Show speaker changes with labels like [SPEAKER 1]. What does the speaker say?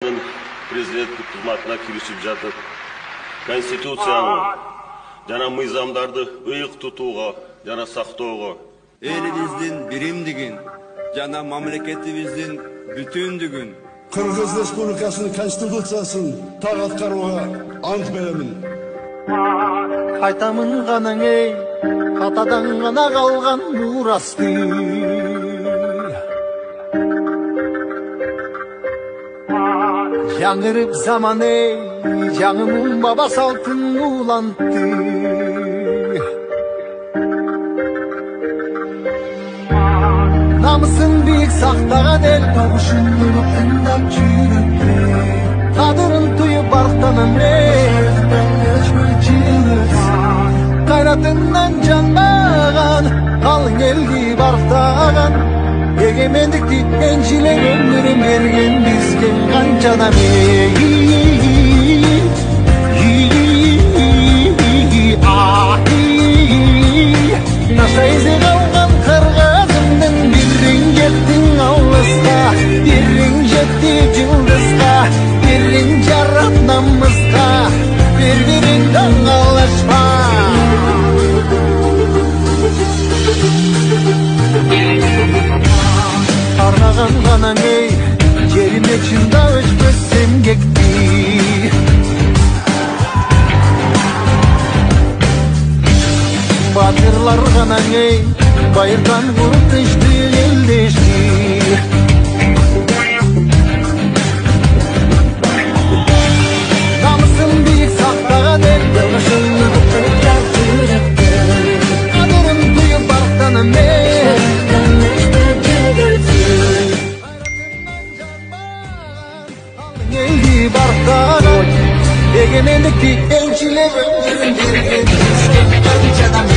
[SPEAKER 1] Республиканын президенттик кызматына киришип жатып, Конституцияны жана мыйзамдарды ыйык тутууга жана сактоого,
[SPEAKER 2] элибиздин биримдигин жана мамлекетибиздин бүтүндүгүн,
[SPEAKER 3] Кыргыз Республикасынын Конституциясын так аткарууга ант беремин.
[SPEAKER 4] Кайтамын ганаң эй, катадан гана калган мурасты. Жаңырып заман эй, жаңымын баба салтын улантты. Намысын бийик сактаган эл, табышын уруп тыңдап жүрөккө. Кадырын туюп барктанам эй, кайратынан жанбаган, калың элги барктаган. Эгемендикти энчилеп өмүрүн берген бизге канча адам Наша изи калган кыргызымдын бириң жеттиң алыска, бириң жетти жылдызга, бириң жарат намыска, бири-бириң каңалашпа. Арнаган ганаң эй, жериме чындап өчпөс эмгекти. Батырлар ганаң эй, байырдан куруп тышты элдешти. Намысын бийик сактаган эл, кылышын уруп тыңдап жүрөккө. Кадырын туюп барктанам эй, эгемендикти энчилеп өмүрүн берген бизге канча адам